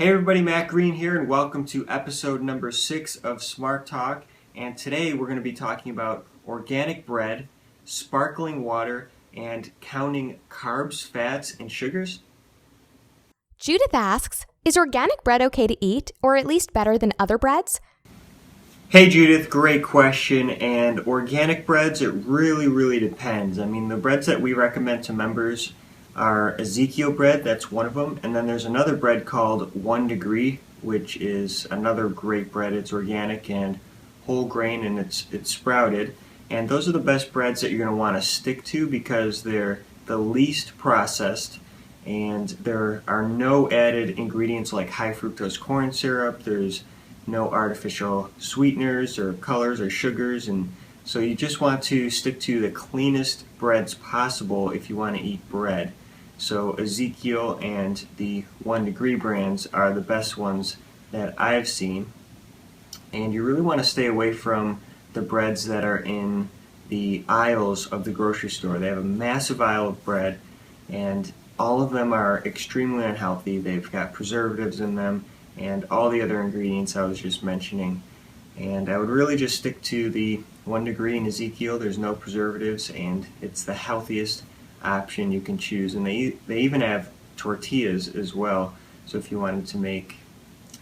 Hey everybody, Matt Green here, and welcome to episode number 6 of Smart Talk. And today we're going to be talking about organic bread, sparkling water, and counting carbs, fats, and sugars. Judith asks, is organic bread okay to eat, or at least better than other breads? Hey Judith, great question. And organic breads, it really depends. I mean, the breads that we recommend to members are Ezekiel bread, that's one of them, and then there's another bread called 1 Degree, which is another great bread. It's organic and whole grain, and it's sprouted, and those are the best breads that you're going to want to stick to because they're the least processed, and there are no added ingredients like high fructose corn syrup. There's no artificial sweeteners or colors or sugars, and so you just want to stick to the cleanest breads possible if you want to eat bread. So Ezekiel and the 1 Degree brands are the best ones that I've seen. And you really want to stay away from the breads that are in the aisles of the grocery store. They have a massive aisle of bread, and all of them are extremely unhealthy. They've got preservatives in them and all the other ingredients I was just mentioning. And I would really just stick to the 1 Degree and Ezekiel. There's no preservatives, and it's the healthiest option you can choose. And they even have tortillas as well. So if you wanted to make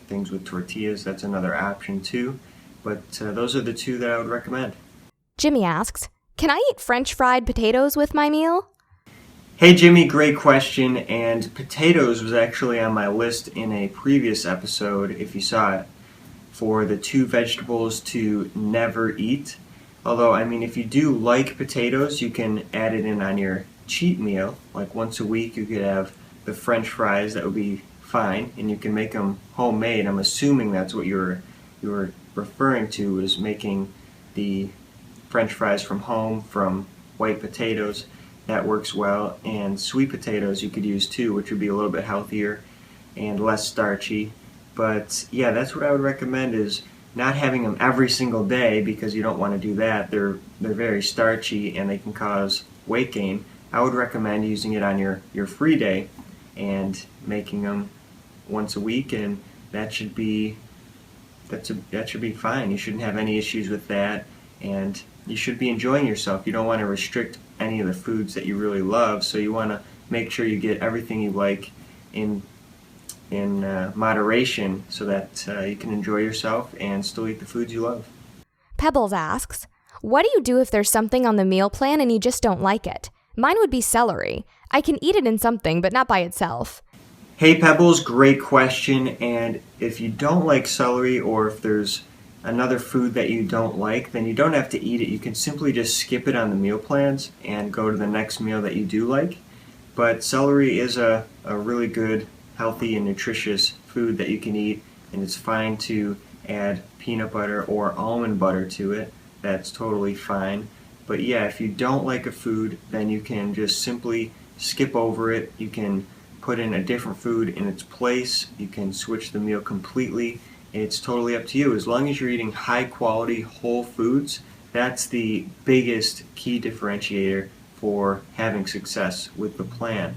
things with tortillas, that's another option too. But those are the two that I would recommend. Jimmy asks, can I eat French fried potatoes with my meal? Hey Jimmy, great question. And potatoes was actually on my list in a previous episode, if you saw it, for the 2 vegetables to never eat. Although, I mean, if you do like potatoes, you can add it in on your cheat meal. Like once a week you could have the French fries. That would be fine, and you can make them homemade. I'm assuming that's what you were referring to, is making the French fries from home from white potatoes. That works well. And sweet potatoes you could use too, which would be a little bit healthier and less starchy. But yeah, that's what I would recommend, is not having them every single day, because you don't want to do that. They're very starchy and they can cause weight gain. I would recommend using it on your free day and making them once a week, and that should be fine. You shouldn't have any issues with that, and you should be enjoying yourself. You don't want to restrict any of the foods that you really love, so you want to make sure you get everything you like in moderation, so that you can enjoy yourself and still eat the foods you love. Pebbles asks, what do you do if there's something on the meal plan and you just don't like it? Mine would be celery. I can eat it in something, but not by itself. Hey Pebbles, great question. And if you don't like celery, or if there's another food that you don't like, then you don't have to eat it. You can simply just skip it on the meal plans and go to the next meal that you do like. But celery is a really good, healthy, and nutritious food that you can eat, and it's fine to add peanut butter or almond butter to it. That's totally fine. But yeah, if you don't like a food, then you can just simply skip over it. You can put in a different food in its place. You can switch the meal completely. It's totally up to you. As long as you're eating high quality whole foods, that's the biggest key differentiator for having success with the plan,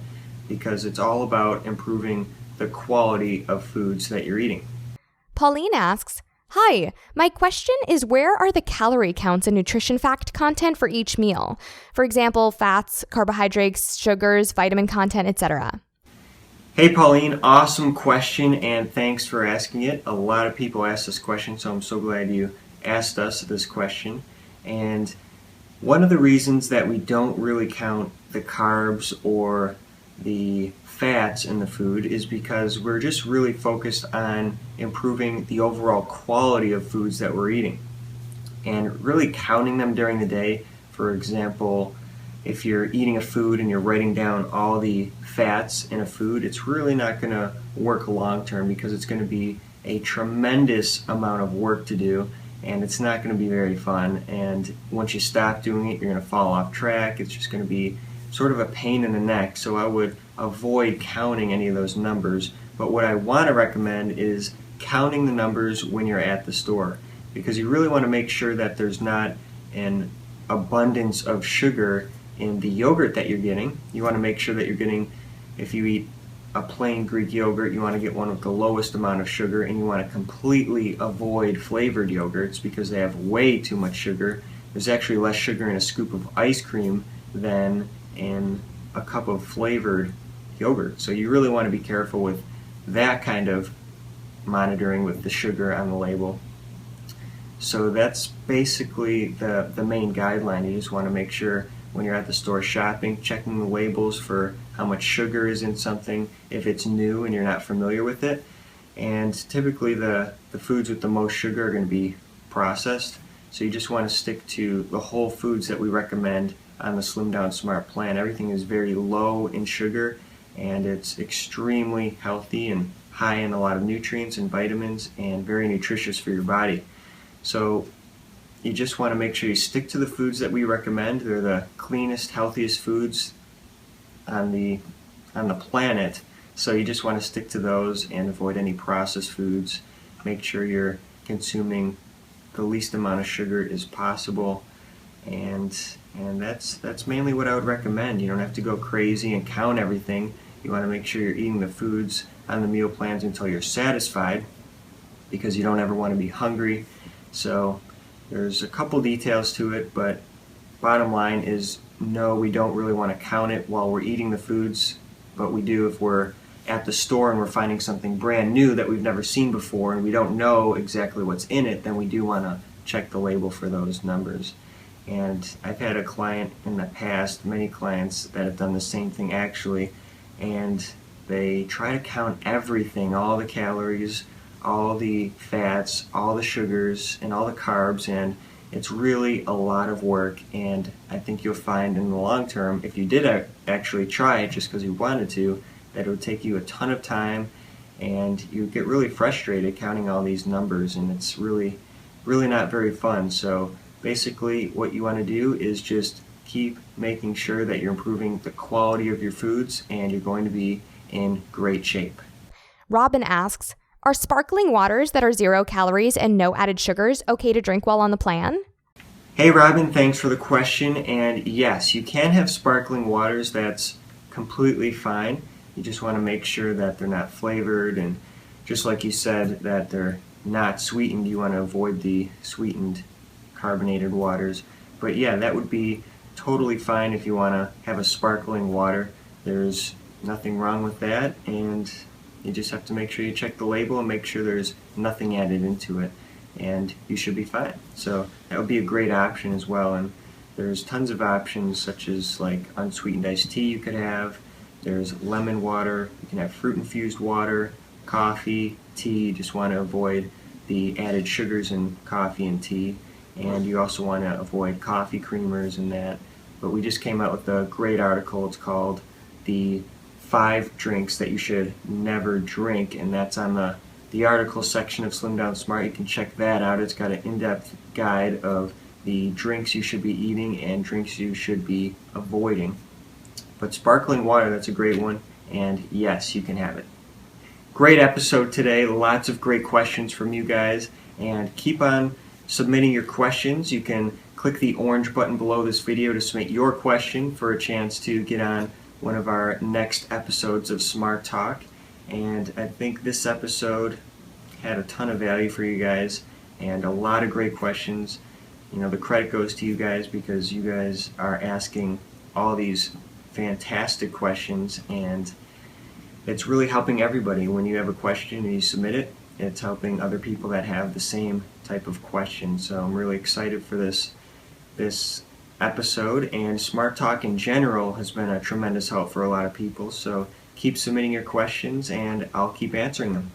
because it's all about improving the quality of foods that you're eating. Pauline asks, hi, my question is, where are the calorie counts and nutrition fact content for each meal? For example, fats, carbohydrates, sugars, vitamin content, etc. Hey Pauline, awesome question, and thanks for asking it. A lot of people ask this question, so I'm so glad you asked us this question. And one of the reasons that we don't really count the carbs or the fats in the food is because we're just really focused on improving the overall quality of foods that we're eating. And really counting them during the day, for example, if you're eating a food and you're writing down all the fats in a food, it's really not going to work long term, because it's going to be a tremendous amount of work to do, and it's not going to be very fun. And once you stop doing it, you're going to fall off track. It's just going to be sort of a pain in the neck. So I would avoid counting any of those numbers. But what I want to recommend is counting the numbers when you're at the store, because you really want to make sure that there's not an abundance of sugar in the yogurt that you're getting. You want to make sure that you're getting, if you eat a plain Greek yogurt, you want to get one with the lowest amount of sugar, and you want to completely avoid flavored yogurts because they have way too much sugar. There's actually less sugar in a scoop of ice cream than in a cup of flavored yogurt. So you really want to be careful with that kind of monitoring with the sugar on the label. So that's basically the main guideline. You just want to make sure when you're at the store shopping, checking the labels for how much sugar is in something if it's new and you're not familiar with it. And typically the foods with the most sugar are going to be processed. So you just want to stick to the whole foods that we recommend on the Slim Down Smart plan. Everything is very low in sugar, and it's extremely healthy and high in a lot of nutrients and vitamins and very nutritious for your body. So you just want to make sure you stick to the foods that we recommend. They're the cleanest, healthiest foods on the planet. So you just want to stick to those and avoid any processed foods. Make sure you're consuming the least amount of sugar as possible, and that's mainly what I would recommend. You don't have to go crazy and count everything. You want to make sure you're eating the foods on the meal plans until you're satisfied, because you don't ever want to be hungry. So there's a couple details to it, but bottom line is no, we don't really want to count it while we're eating the foods, but we do if we're at the store and we're finding something brand new that we've never seen before and we don't know exactly what's in it, then we do want to check the label for those numbers. And I've had a client in the past, many clients that have done the same thing actually, and they try to count everything, all the calories, all the fats, all the sugars, and all the carbs, and it's really a lot of work. And I think you'll find in the long term, if you did actually try it just because you wanted to, that it would take you a ton of time and you get really frustrated counting all these numbers, and it's really not very fun. So basically what you want to do is just keep making sure that you're improving the quality of your foods, and you're going to be in great shape. Robin asks, are sparkling waters that are 0 calories and no added sugars okay to drink while on the plan? Hey Robin, thanks for the question. And yes, you can have sparkling waters. That's completely fine. You just want to make sure that they're not flavored, and just like you said, that they're not sweetened. You want to avoid the sweetened carbonated waters. But yeah, that would be totally fine if you want to have a sparkling water. There's nothing wrong with that, and you just have to make sure you check the label and make sure there's nothing added into it, and you should be fine. So that would be a great option as well. And there's tons of options, such as like unsweetened iced tea you could have. There's lemon water, you can have fruit infused water, coffee, tea. You just want to avoid the added sugars in coffee and tea, and you also want to avoid coffee creamers and that. But we just came out with a great article. It's called the 5 drinks that you should never drink, and that's on the article section of Slim Down Smart. You can check that out. It's got an in-depth guide of the drinks you should be eating and drinks you should be avoiding. But sparkling water, that's a great one, and yes, you can have it. Great episode today, lots of great questions from you guys, and keep on submitting your questions. You can click the orange button below this video to submit your question for a chance to get on one of our next episodes of Smart Talk. And I think this episode had a ton of value for you guys and a lot of great questions. You know, the credit goes to you guys because you guys are asking all these fantastic questions, and it's really helping everybody. When you have a question and you submit it, it's helping other people that have the same type of question. So I'm really excited for this episode, and Smart Talk in general has been a tremendous help for a lot of people. So keep submitting your questions and I'll keep answering them.